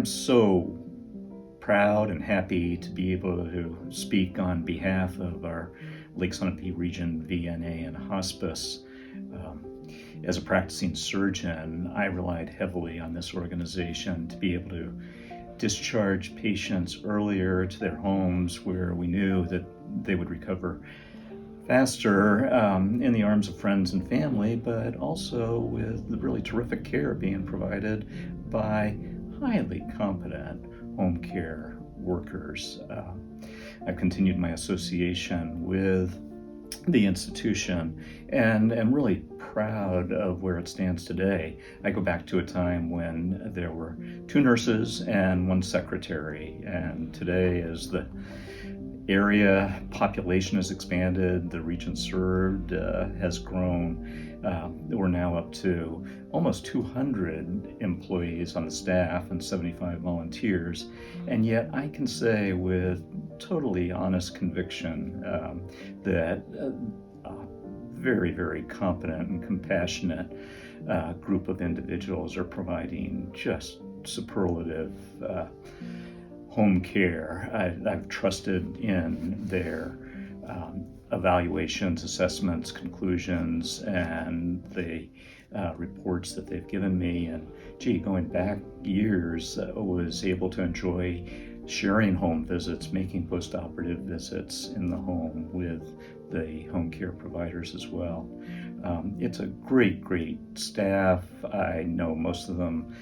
am so proud and happy to be able to speak on behalf of our Lake Sunapee Region VNA and Hospice. As a practicing surgeon, I relied heavily on this organization to be able to discharge patients earlier to their homes where we knew that they would recover faster in the arms of friends and family, but also with the really terrific care being provided by highly competent home care workers. I've continued my association with the institution and am really proud of where it stands today. I go back to a time when there were 2 nurses and 1 secretary, and today as the area population has expanded, the region served has grown. We're now up to almost 200 employees on the staff and 75 volunteers, and yet I can say with totally honest conviction that a very, very competent and compassionate group of individuals are providing just superlative home care. I've trusted in their evaluations, assessments, conclusions, and the reports that they've given me. And going back years, I was able to enjoy sharing home visits, making post-operative visits in the home with the home care providers as well. It's a great, great staff. I know most of them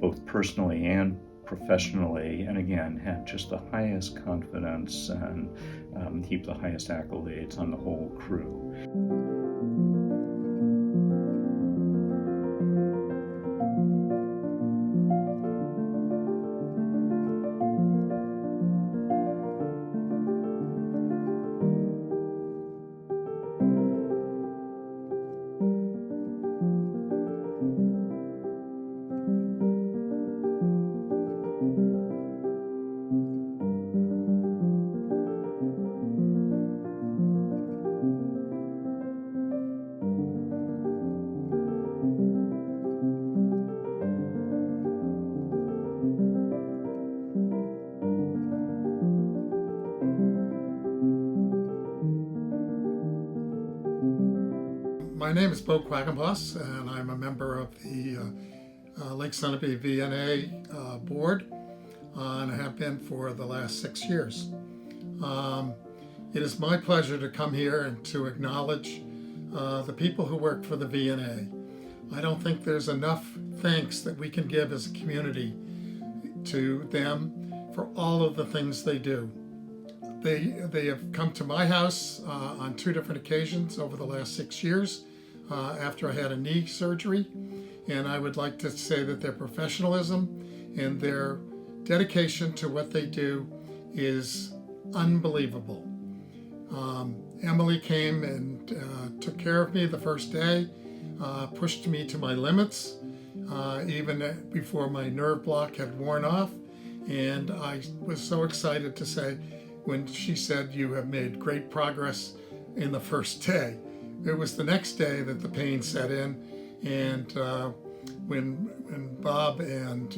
both personally and professionally, and again have just the highest confidence and heap the highest accolades on the whole crew. My name is Bo Quackenboss, and I'm a member of the Lake Sunapee VNA board, and I have been for the last 6 years. It is my pleasure to come here and to acknowledge the people who work for the VNA. I don't think there's enough thanks that we can give as a community to them for all of the things they do. They have come to my house on 2 different occasions over the last 6 years after I had a knee surgery, and I would like to say that their professionalism and their dedication to what they do is unbelievable. Emily came and took care of me the first day, pushed me to my limits, even before my nerve block had worn off, and I was so excited to say, when she said, "You have made great progress in the first day." It was the next day that the pain set in, and when Bob and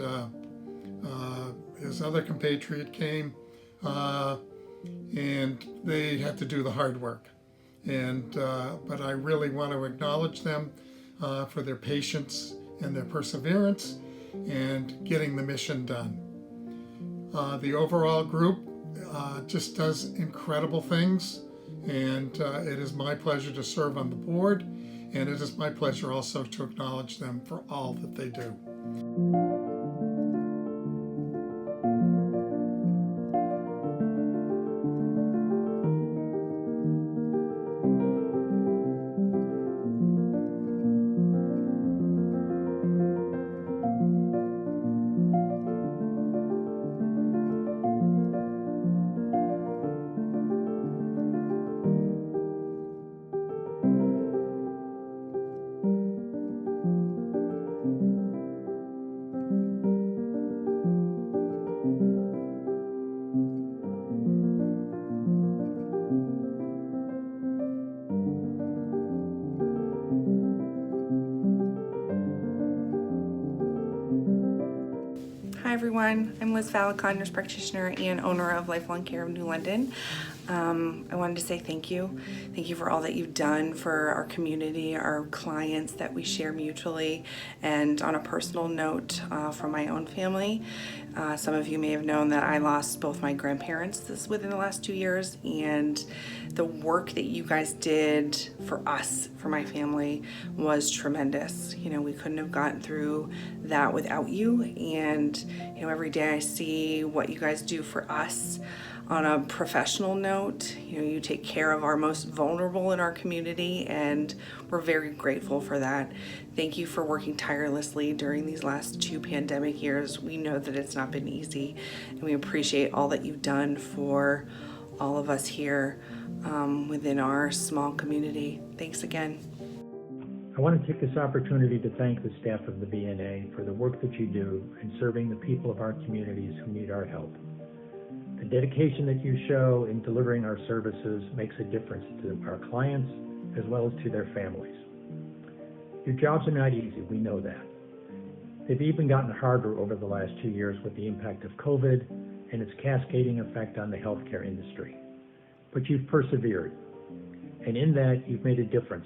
his other compatriot came, and they had to do the hard work. But I really want to acknowledge them for their patience and their perseverance and getting the mission done. The overall group just does incredible things, and it is my pleasure to serve on the board, and it is my pleasure also to acknowledge them for all that they do. everyone. I'm Liz Valicon, nurse practitioner and owner of Lifelong Care of New London. I wanted to say thank you. Thank you for all that you've done for our community, our clients that we share mutually, and on a personal note, from my own family. Some of you may have known that I lost both my grandparents within the last 2 years, and the work that you guys did for us, for my family, was tremendous. You know, we couldn't have gotten through that without you, and you know, every day I see what you guys do for us. On a professional note, you know, you take care of our most vulnerable in our community, and we're very grateful for that. Thank you for working tirelessly during these last 2 pandemic years. We know that it's not been easy, and we appreciate all that you've done for all of us here within our small community. Thanks again. I want to take this opportunity to thank the staff of the VNA for the work that you do in serving the people of our communities who need our help. The dedication that you show in delivering our services makes a difference to our clients as well as to their families. Your jobs are not easy, we know that. They've even gotten harder over the last 2 years with the impact of COVID and its cascading effect on the healthcare industry. But you've persevered, and in that you've made a difference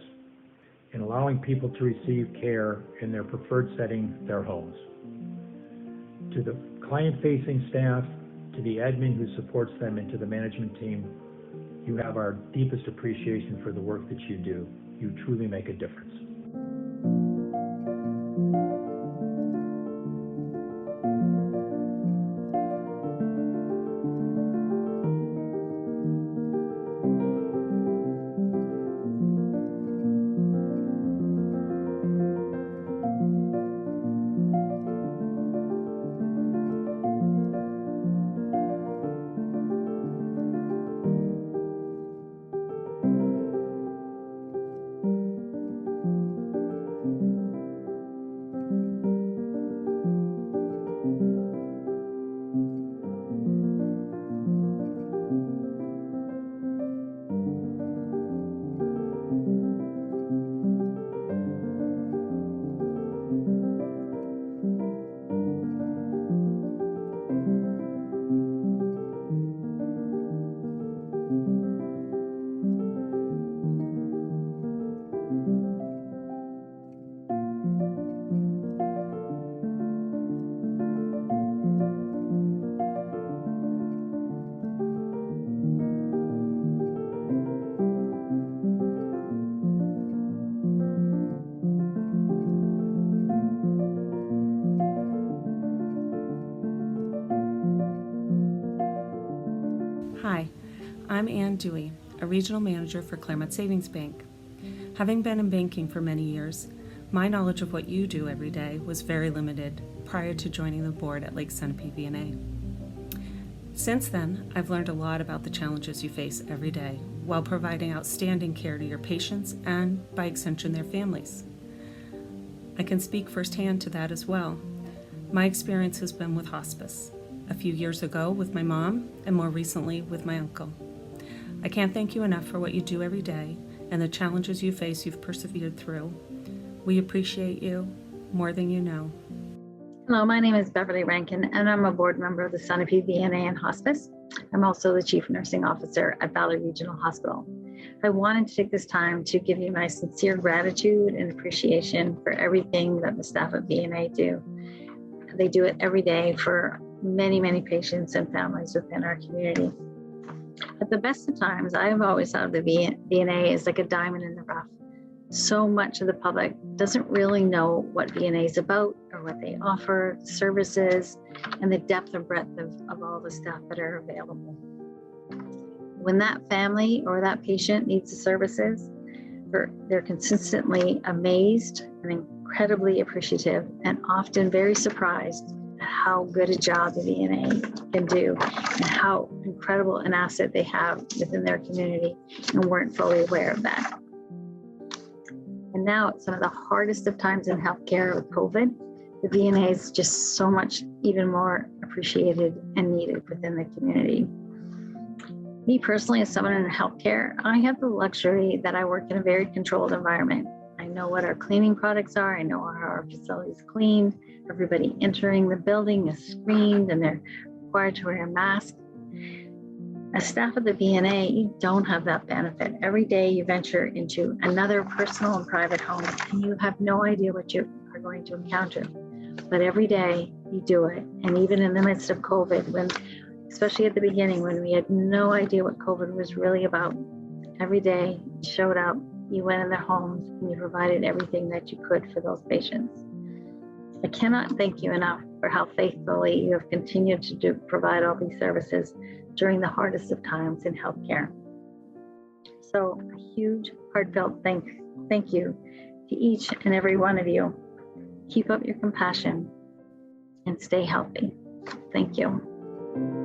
in allowing people to receive care in their preferred setting, their homes. To the client-facing staff, to the admin who supports them, and to the management team, you have our deepest appreciation for the work that you do. You truly make a difference. Hi, I'm Ann Dewey, a regional manager for Claremont Savings Bank. Having been in banking for many years, my knowledge of what you do every day was very limited prior to joining the board at Lake Sunapee VNA. Since then, I've learned a lot about the challenges you face every day while providing outstanding care to your patients and, by extension, their families. I can speak firsthand to that as well. My experience has been with hospice. A few years ago with my mom, and more recently with my uncle. I can't thank you enough for what you do every day and the challenges you face you've persevered through. We appreciate you more than you know. Hello, my name is Beverly Rankin, and I'm a board member of the Sunapee VNA and Hospice. I'm also the Chief Nursing Officer at Valley Regional Hospital. I wanted to take this time to give you my sincere gratitude and appreciation for everything that the staff at VNA do. They do it every day for many, many patients and families within our community. At the best of times, I have always thought of the VNA as like a diamond in the rough. So much of the public doesn't really know what VNA is about or what they offer, services, and the depth and breadth of all the staff that are available. When that family or that patient needs the services, they're consistently amazed and incredibly appreciative and often very surprised at how good a job the VNA can do and how incredible an asset they have within their community and weren't fully aware of that. And now at some of the hardest of times in healthcare with COVID, the VNA is just so much even more appreciated and needed within the community. Me personally, as someone in healthcare, I have the luxury that I work in a very controlled environment. I know what our cleaning products are. I know how our facilities clean. Everybody entering the building is screened and they're required to wear a mask. As staff of the BNA, you don't have that benefit. Every day you venture into another personal and private home and you have no idea what you are going to encounter. But every day you do it. And even in the midst of COVID, especially at the beginning when we had no idea what COVID was really about, every day you showed up, you went in their homes and you provided everything that you could for those patients. I cannot thank you enough for how faithfully you have continued to provide all these services during the hardest of times in healthcare. So a huge heartfelt thank you to each and every one of you. Keep up your compassion and stay healthy. Thank you.